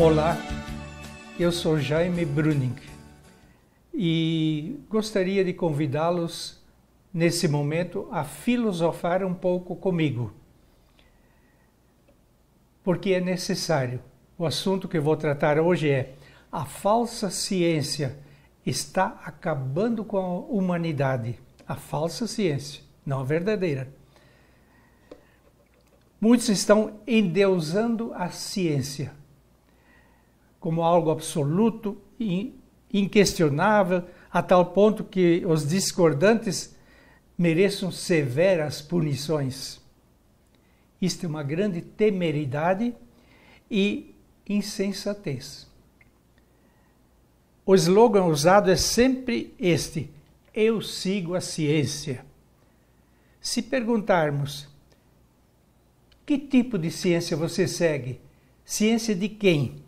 Olá, eu sou Jaime Bruning e gostaria de convidá-los nesse momento a filosofar um pouco comigo, porque é necessário. O assunto que eu vou tratar hoje é: a falsa ciência está acabando com a humanidade. A falsa ciência, não a verdadeira. Muitos estão endeusando a ciência como algo absoluto e inquestionável, a tal ponto que os discordantes mereçam severas punições. Isto é uma grande temeridade e insensatez. O slogan usado é sempre este: eu sigo a ciência. Se perguntarmos: que tipo de ciência você segue? Ciência de quem?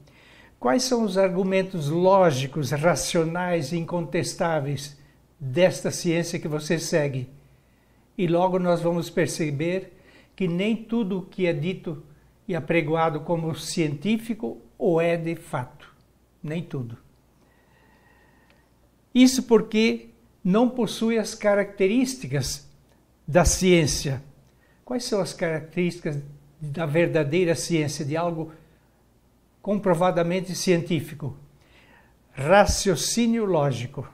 Quais são os argumentos lógicos, racionais e incontestáveis desta ciência que você segue? E logo nós vamos perceber que nem tudo o que é dito e apregoado como científico o é de fato. Nem tudo. Isso porque não possui as características da ciência. Quais são as características da verdadeira ciência, de algo comprovadamente científico? Raciocínio lógico,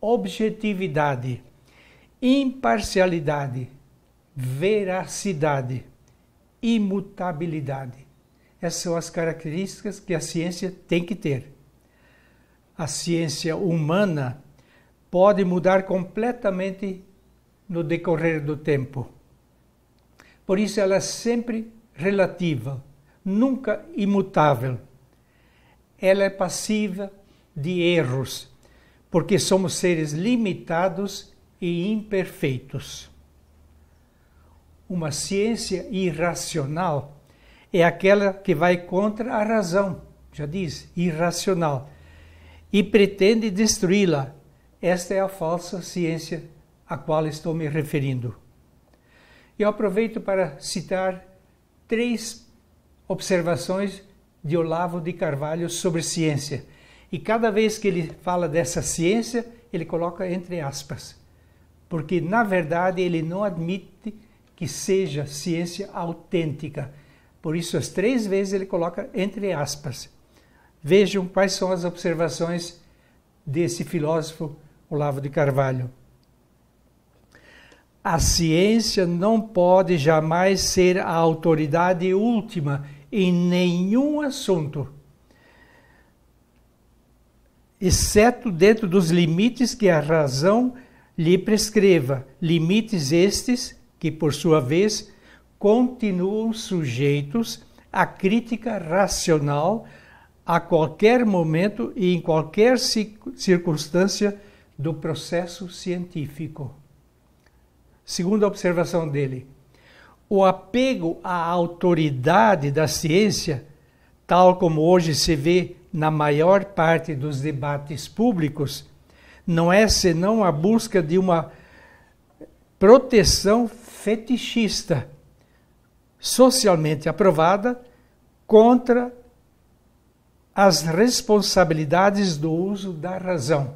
objetividade, imparcialidade, veracidade, imutabilidade. Essas são as características que a ciência tem que ter. A ciência humana pode mudar completamente no decorrer do tempo. Por isso ela é sempre relativa, nunca imutável. Ela é passiva de erros, porque somos seres limitados e imperfeitos. Uma ciência irracional é aquela que vai contra a razão, já diz, irracional, e pretende destruí-la. Esta é a falsa ciência a qual estou me referindo. Eu aproveito para citar 3 observações de Olavo de Carvalho sobre ciência. E cada vez que ele fala dessa ciência, ele coloca entre aspas. Porque, na verdade, ele não admite que seja ciência autêntica. Por isso, as 3 vezes ele coloca entre aspas. Vejam quais são as observações desse filósofo Olavo de Carvalho. A ciência não pode jamais ser a autoridade última em nenhum assunto, exceto dentro dos limites que a razão lhe prescreva, limites estes que, por sua vez, continuam sujeitos à crítica racional a qualquer momento e em qualquer circunstância do processo científico. Segunda observação dele: o apego à autoridade da ciência, tal como hoje se vê na maior parte dos debates públicos, não é senão a busca de uma proteção fetichista, socialmente aprovada, contra as responsabilidades do uso da razão.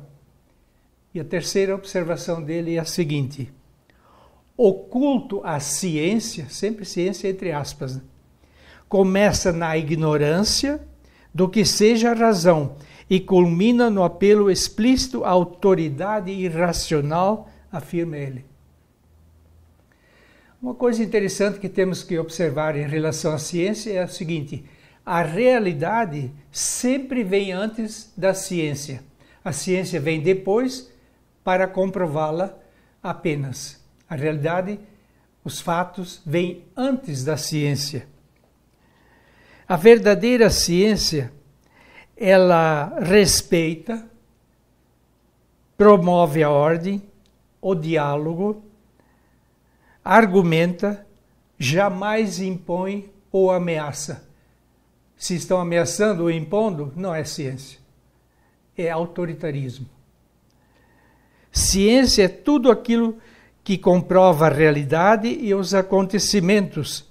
E a terceira observação dele é a seguinte: o culto à ciência, sempre ciência entre aspas, né? Começa na ignorância do que seja a razão e culmina no apelo explícito à autoridade irracional, afirma ele. Uma coisa interessante que temos que observar em relação à ciência é a seguinte: a realidade sempre vem antes da ciência. A ciência vem depois para comprová-la apenas. A realidade, os fatos, vêm antes da ciência. A verdadeira ciência, ela respeita, promove a ordem, o diálogo, argumenta, jamais impõe ou ameaça. Se estão ameaçando ou impondo, não é ciência. É autoritarismo. Ciência é tudo aquilo que comprova a realidade e os acontecimentos,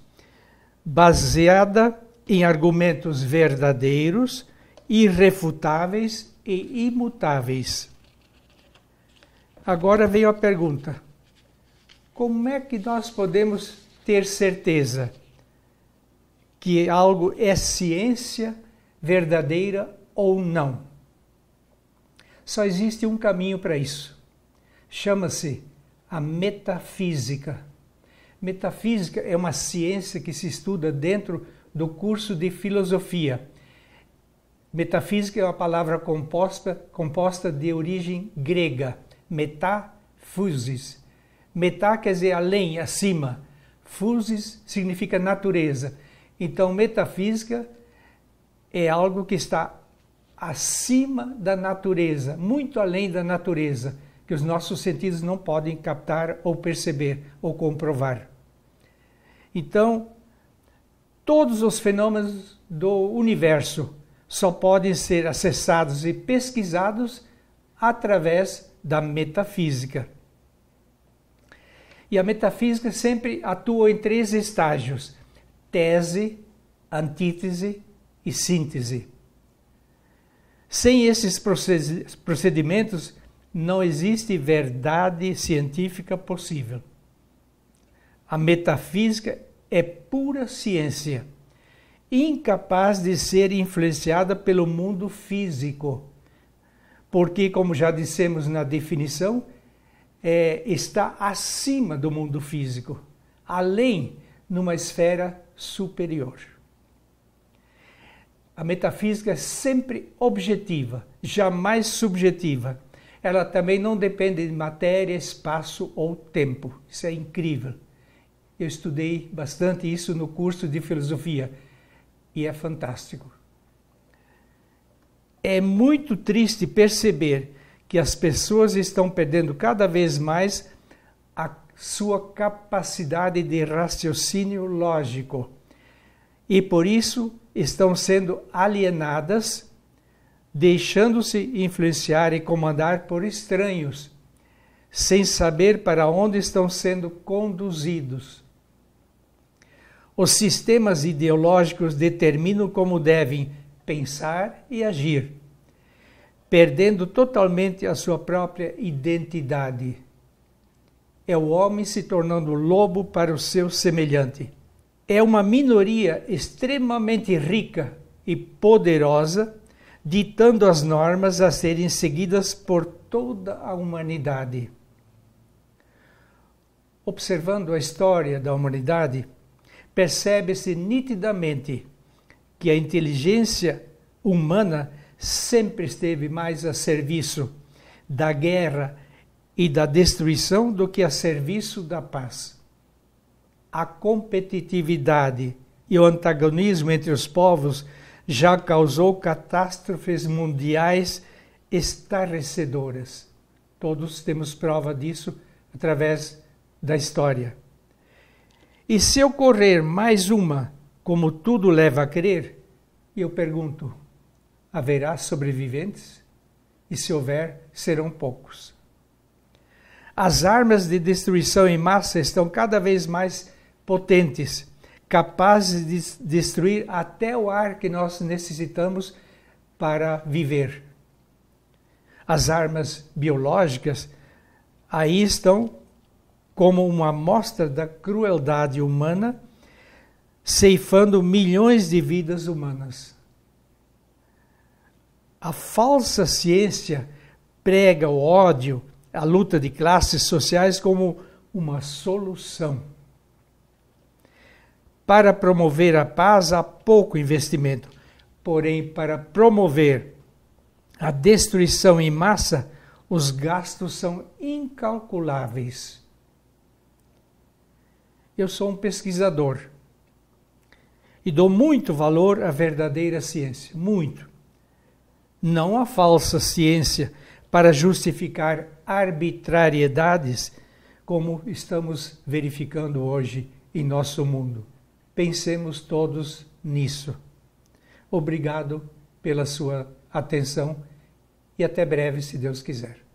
baseada em argumentos verdadeiros, irrefutáveis e imutáveis. Agora vem a pergunta: como é que nós podemos ter certeza que algo é ciência verdadeira ou não? Só existe um caminho para isso. Chama-se a metafísica. Metafísica é uma ciência que se estuda dentro do curso de filosofia. Metafísica é uma palavra composta de origem grega. Metaphysis. Meta quer dizer além, acima. Physis significa natureza. Então, metafísica é algo que está acima da natureza, muito além da natureza, que os nossos sentidos não podem captar ou perceber ou comprovar. Então, todos os fenômenos do universo só podem ser acessados e pesquisados através da metafísica. E a metafísica sempre atua em 3 estágios: tese, antítese e síntese. Sem esses procedimentos, não existe verdade científica possível. A metafísica é pura ciência, incapaz de ser influenciada pelo mundo físico, porque, como já dissemos na definição, está acima do mundo físico, além, numa esfera superior. A metafísica é sempre objetiva, jamais subjetiva. Ela também não depende de matéria, espaço ou tempo. Isso é incrível. Eu estudei bastante isso no curso de filosofia e é fantástico. É muito triste perceber que as pessoas estão perdendo cada vez mais a sua capacidade de raciocínio lógico e por isso estão sendo alienadas, deixando-se influenciar e comandar por estranhos, sem saber para onde estão sendo conduzidos. Os sistemas ideológicos determinam como devem pensar e agir, perdendo totalmente a sua própria identidade. É o homem se tornando lobo para o seu semelhante. É uma minoria extremamente rica e poderosa, ditando as normas a serem seguidas por toda a humanidade. Observando a história da humanidade, percebe-se nitidamente que a inteligência humana sempre esteve mais a serviço da guerra e da destruição do que a serviço da paz. A competitividade e o antagonismo entre os povos já causou catástrofes mundiais estarrecedoras. Todos temos prova disso através da história. E se ocorrer mais uma, como tudo leva a crer, eu pergunto, haverá sobreviventes? E se houver, serão poucos. As armas de destruição em massa estão cada vez mais potentes, capazes de destruir até o ar que nós necessitamos para viver. As armas biológicas aí estão como uma amostra da crueldade humana, ceifando milhões de vidas humanas. A falsa ciência prega o ódio, a luta de classes sociais como uma solução. Para promover a paz há pouco investimento, porém para promover a destruição em massa, os gastos são incalculáveis. Eu sou um pesquisador e dou muito valor à verdadeira ciência, muito. Não à falsa ciência para justificar arbitrariedades, como estamos verificando hoje em nosso mundo. Pensemos todos nisso. Obrigado pela sua atenção e até breve, se Deus quiser.